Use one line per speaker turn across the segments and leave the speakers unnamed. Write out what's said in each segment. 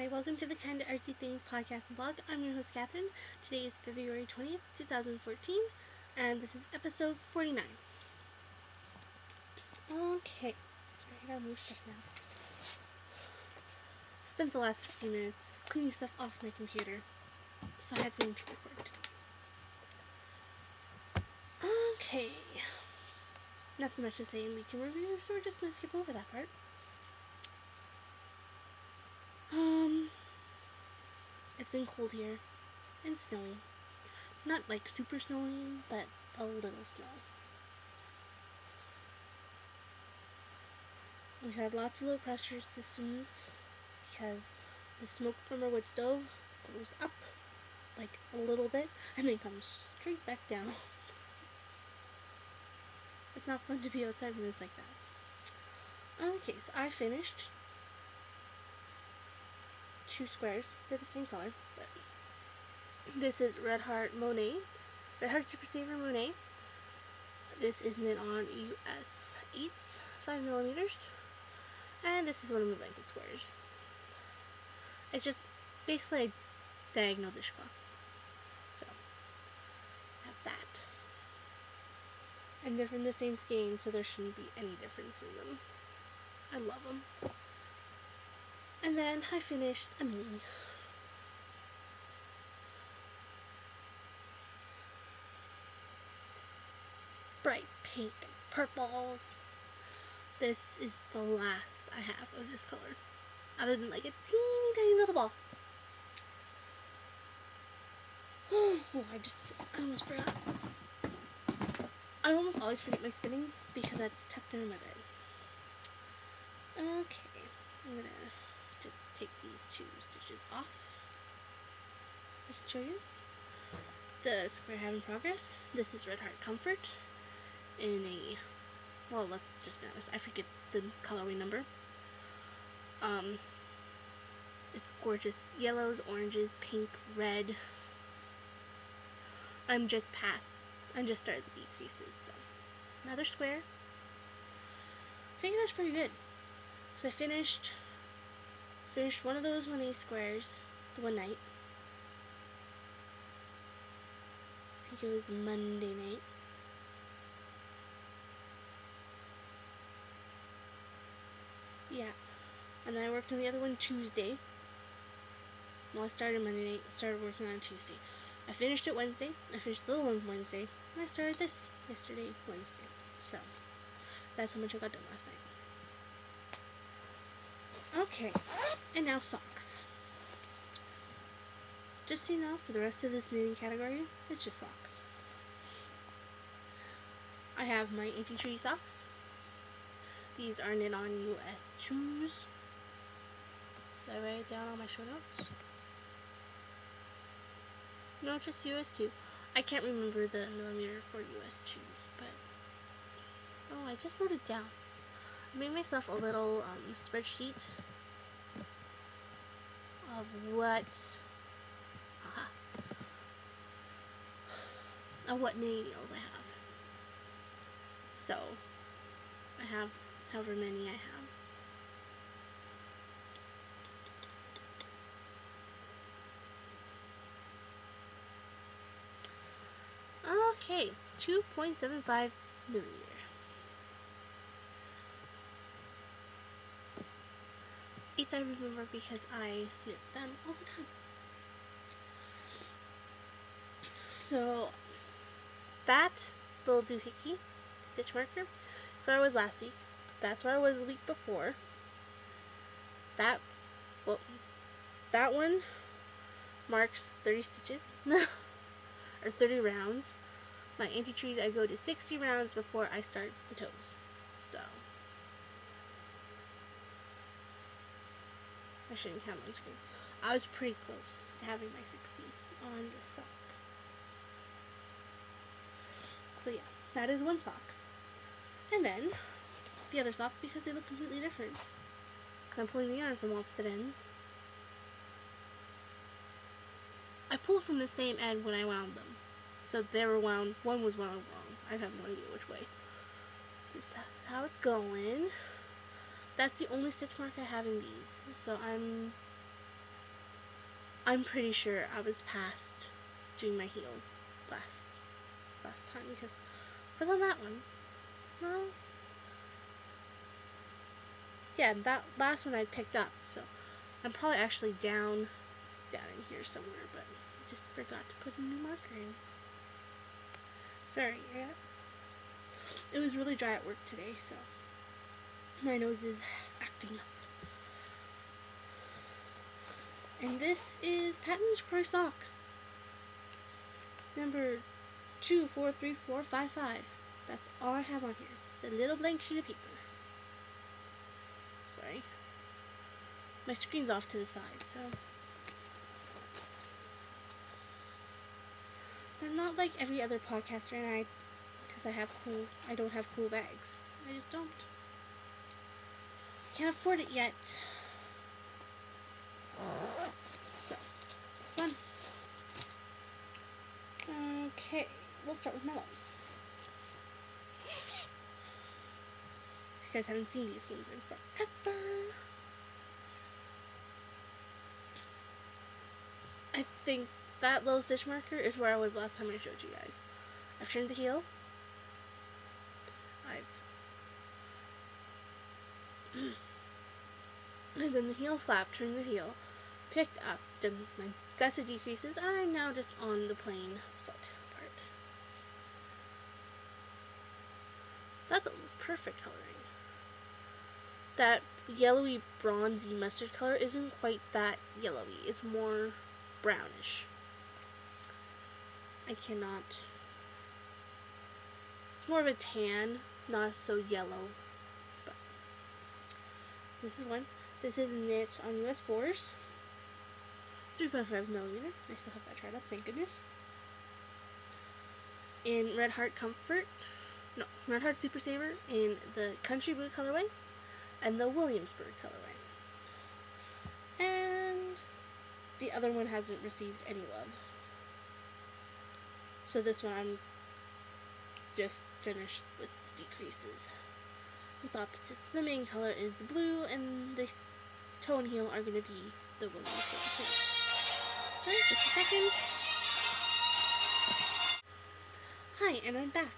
Hi, welcome to the Kinda Artsy Things podcast and blog. I'm your host, Catherine. Today is February 20th, 2014, and this is episode 49. Okay, sorry, I gotta move stuff now. Spent the last 15 minutes cleaning stuff off my computer, so I had room to record. Okay, nothing much to say in weekend review, so we're just gonna skip over that part. It's been cold here and snowy. Not like super snowy, but a little snow. We had lots of low pressure systems because the smoke from our wood stove goes up like a little bit and then comes straight back down. It's not fun to be outside when it's like that. Okay, so I finished 2 squares. They're the same color, but this is Red Heart Super Saver Monet. This is knit on US 8s, 5mm, and this is one of my blanket squares. It's just basically a diagonal dishcloth. So I have that, and they're from the same skein, so there shouldn't be any difference in them. I love them. And then I finished a mini. Bright pink and purples. This is the last I have of this color, other than like a teeny tiny little ball. Oh, I almost forgot. I almost always forget my spinning because that's tucked under my bed. Okay, I'm gonna just take these 2 stitches off so I can show you the square I have in progress. This is Red Heart Comfort in a, well, let's just be honest, I forget the colorway number. It's gorgeous. Yellows, oranges, pink, red. I just started the decreases, so another square. I think that's pretty good. So I finished one of those Monet squares the one night. I think it was Monday night. Yeah. And then I worked on the other one Tuesday. Well, I started Monday night, started working on Tuesday. I finished it Wednesday. I finished the little one Wednesday. And I started this yesterday, Wednesday. So, that's how much I got done last night. Okay. And now socks. Just so you know, for the rest of this knitting category, it's just socks. I have my anti-tree socks. These are knit on US 2s. Did I write it down on my show notes? No, just US 2. I can't remember the millimeter for US 2s, but oh, I just wrote it down. I made myself a little spreadsheet of what knitting needles I have. So I have however many I have. Okay, 2.75 millimeter. It's I remember because I knit them all the time. So that little doohickey stitch marker is where I was last week. That's where I was the week before. That one marks 30 stitches or 30 rounds. My anti-trees, I go to 60 rounds before I start the toes. So I shouldn't count on screen. I was pretty close to having my 60 on this sock. So yeah, that is one sock. And then the other sock, because they look completely different. Because I'm pulling the yarn from opposite ends. I pulled from the same end when I wound them. So they were wound, one was wound wrong. I have no idea which way. This is how it's going. That's the only stitch mark I have in these. So I'm I'm pretty sure I was past doing my heel last time, because I was on that one. Well, yeah, that last one I picked up, so I'm probably actually down in here somewhere, but I just forgot to put a new marker in. Sorry, yeah. It was really dry at work today, so my nose is acting up. And this is Patton's Croy Sock. Number 243455. That's all I have on here. It's a little blank sheet of paper. Sorry. My screen's off to the side, so. I'm not like every other podcaster, and because I don't have cool bags. I just don't. Can't afford it yet. So, fun. Okay, we'll start with my loves. You guys haven't seen these ones in forever. I think that little stitch marker is where I was last time I showed you guys. I've turned the heel. I've done the heel flap, turned the heel, picked up, done my gusset decreases, and I'm now just on the plain foot part. That's almost perfect coloring. That yellowy bronzy mustard color isn't quite that yellowy. It's more brownish. It's more of a tan, not so yellow. But this is one. This is knit on US 4s. 3.5 millimeter. I still have that tried up, thank goodness. In Red Heart Super Saver in the Country Blue colorway and the Williamsburg colorway. And the other one hasn't received any love. So this one I'm just finished with the decreases. With opposites. The main color is the blue, and the toe and heel are going to be the Williamsburg pink. Sorry, just a second. Hi, and I'm back.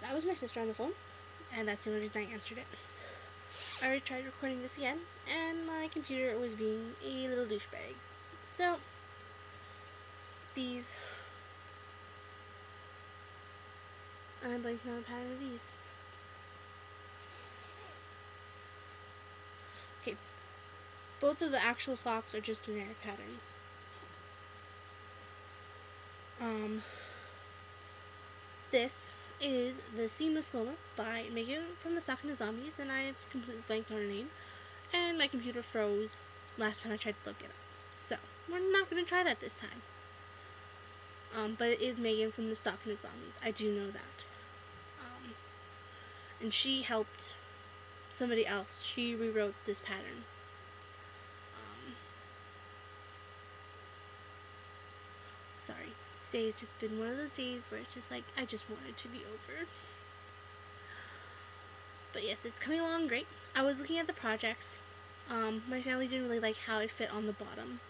That was my sister on the phone, and that's the only reason I answered it. I already tried recording this again, and my computer was being a little douchebag. So, these... I'm blanking on the pattern of these. Okay, both of the actual socks are just generic patterns. This is the Seamless Loma by Megan from the Stocking Zombies, and I've completely blanked on her name, and my computer froze last time I tried to look it up. So, we're not going to try that this time. But it is Megan from the Stocking Zombies. I do know that. And she helped somebody else. She rewrote this pattern. Sorry. Today has just been one of those days where it's just like, I just want it to be over. But yes, it's coming along great. I was looking at the projects. My family didn't really like how it fit on the bottom.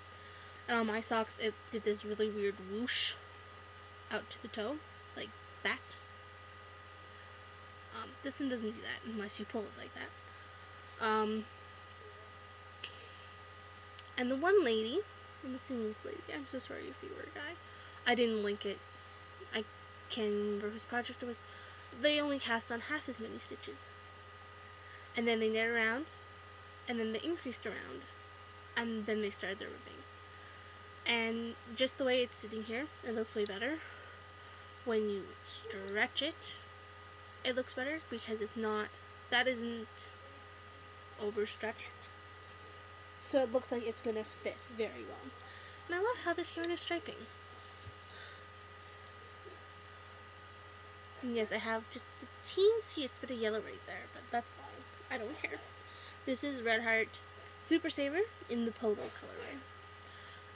And on my socks, it did this really weird whoosh out to the toe, like that. This one doesn't do that unless you pull it like that. And the one lady, I'm assuming this lady, I'm so sorry if you were a guy. I didn't link it. I can't remember whose project it was. They only cast on half as many stitches. And then they knit around, and then they increased around, and then they started their ribbing. And just the way it's sitting here, it looks way better. When you stretch it, it looks better because it's not, that isn't overstretched. So it looks like it's going to fit very well. And I love how this yarn is striping. And yes, I have just the teensiest bit of yellow right there, but that's fine. I don't care. This is Red Heart Super Saver in the Polo colorway.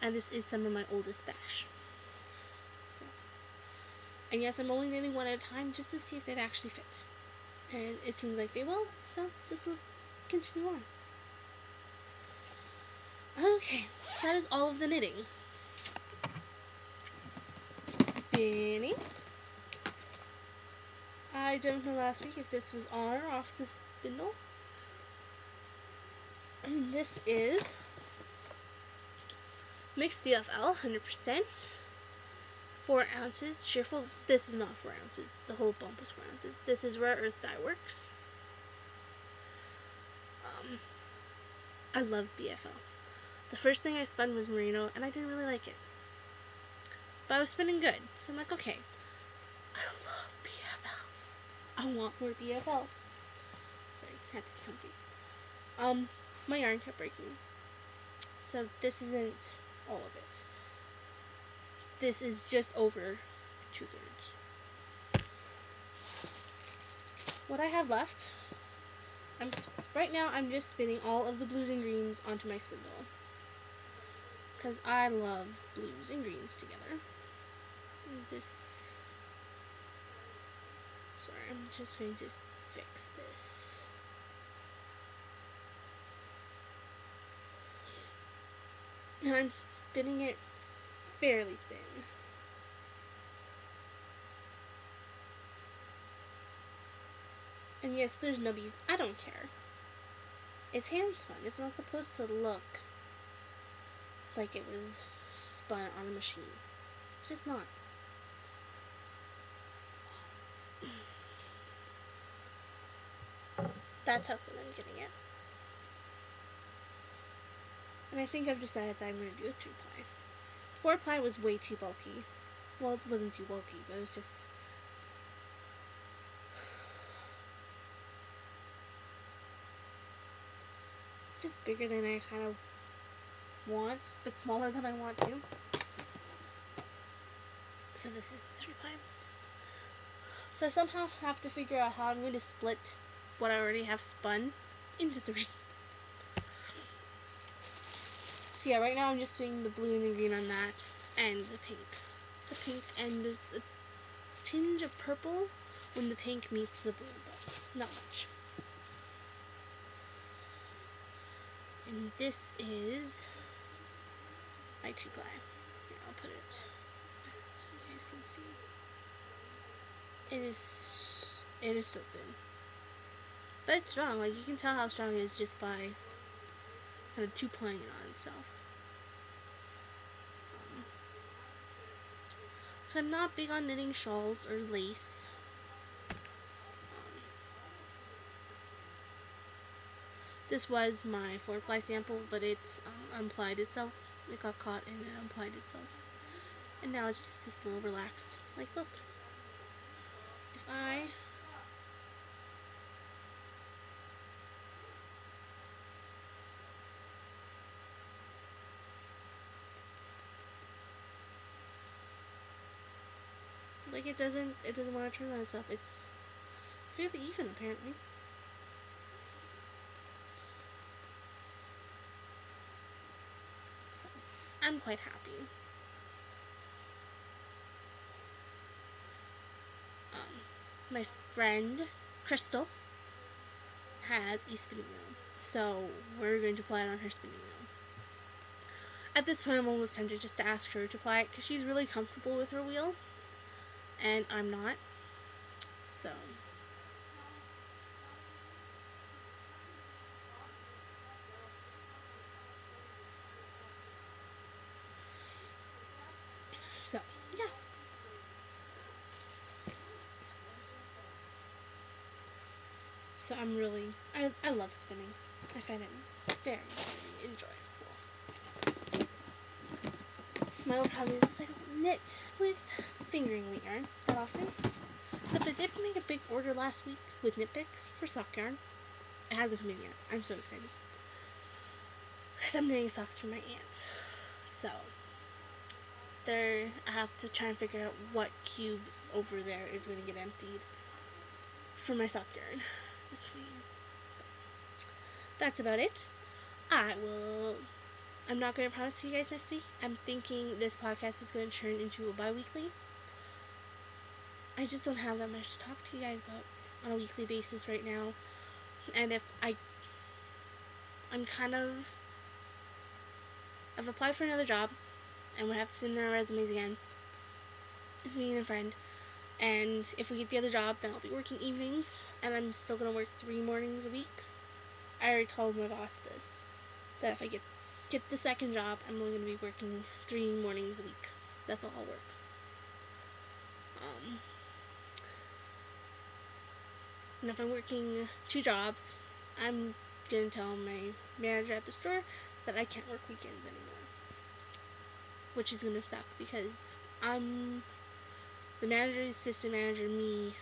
And this is some of my oldest stash. So, and yes, I'm only knitting one at a time just to see if they'd actually fit. And it seems like they will, so this will continue on. Okay, that is all of the knitting. Spinning. I don't know last week if this was on or off the spindle. And this is mixed BFL, 100%. 4 ounces. Cheerful. This is not 4 ounces. The whole bump was 4 ounces. This is Rare Earth Dye Works. I love BFL. The first thing I spun was merino, and I didn't really like it. But I was spinning good, so I'm like, okay. I love BFL. I want more BFL. Sorry, had to be comfy. My yarn kept breaking. So this isn't all of it. This is just over 2/3. What I have left, right now I'm just spinning all of the blues and greens onto my spindle. Because I love blues and greens together. Sorry, I'm just going to fix this. And I'm spinning it fairly thin. And yes, there's nubbies. I don't care. It's hand spun. It's not supposed to look like it was spun on a machine. It's just not. That's how thin I'm getting it. And I think I've decided that I'm going to do a 3-ply. 4-ply was way too bulky. Well, it wasn't too bulky, but it was just bigger than I kind of want, but smaller than I want to. So this is the 3-ply. So I somehow have to figure out how I'm going to split what I already have spun into 3. So yeah, right now I'm just spinning the blue and the green on that, and the pink. The pink, and there's a tinge of purple when the pink meets the blue, but not much. And this is my 2-ply. Here, I'll put it so you guys can see. It is so thin. But it's strong. Like, you can tell how strong it is just by kind of 2-plying it on itself. So I'm not big on knitting shawls or lace. This was my 4-ply sample, but it's unplied itself. It got caught and it unplied itself. And now it's just this little relaxed. Like, look. If I... Like, it doesn't want to turn on itself. It's fairly even, apparently. So, I'm quite happy. My friend, Crystal, has a spinning wheel. So, we're going to apply it on her spinning wheel. At this point, I'm almost tempted just to ask her to apply it, because she's really comfortable with her wheel. And I'm not. So. So, yeah. So I'm really, I love spinning. I find it very, very enjoyable. My only problem is I don't knit with fingering weight yarn that often. Except I did make a big order last week with knit picks for sock yarn. It hasn't come in yet. I'm so excited. Because I'm knitting socks for my aunt. So, I have to try and figure out what cube over there is going to get emptied for my sock yarn this week. That's about it. I'm not going to promise to you guys next week. I'm thinking this podcast is going to turn into a bi-weekly. I just don't have that much to talk to you guys about on a weekly basis right now. And if I'm kind of I've applied for another job, and we have to send in our resumes again. It's me and a friend. And if we get the other job, then I'll be working evenings, and I'm still going to work 3 mornings a week. I already told my boss this, that if I get the second job, I'm only going to be working 3 mornings a week. That's all I'll work. And if I'm working 2 jobs, I'm going to tell my manager at the store that I can't work weekends anymore. Which is going to suck, because I'm the manager, assistant manager, me,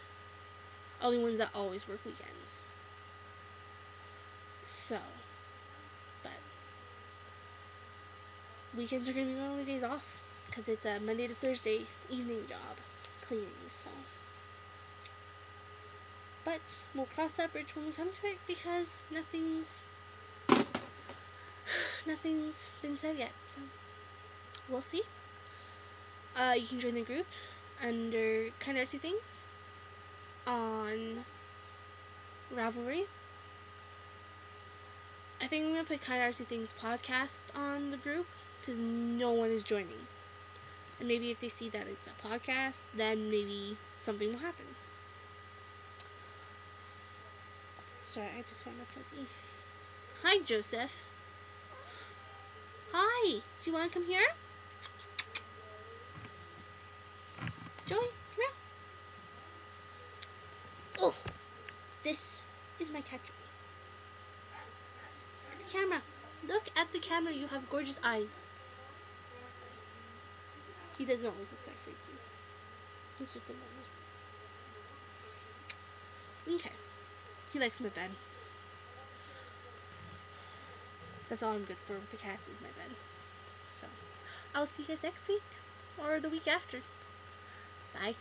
only ones that always work weekends. So, but weekends are going to be my only days off, because it's a Monday to Thursday evening job, cleaning, so. But we'll cross that bridge when we come to it, because nothing's been said yet, so we'll see. You can join the group under Kind Artsy Things on Ravelry. I think I'm going to put Kind Artsy Things podcast on the group, because no one is joining. And maybe if they see that it's a podcast, then maybe something will happen. Sorry, I just found a fuzzy. Hi, Joseph. Hi, do you want to come here? Joey, come here. Oh, this is my cat, Joey. Look at the camera. Look at the camera. You have gorgeous eyes. He doesn't always look that freaky. He's just a normal. Okay. He likes my bed. That's all I'm good for with the cats is my bed. So, I'll see you guys next week. Or the week after. Bye.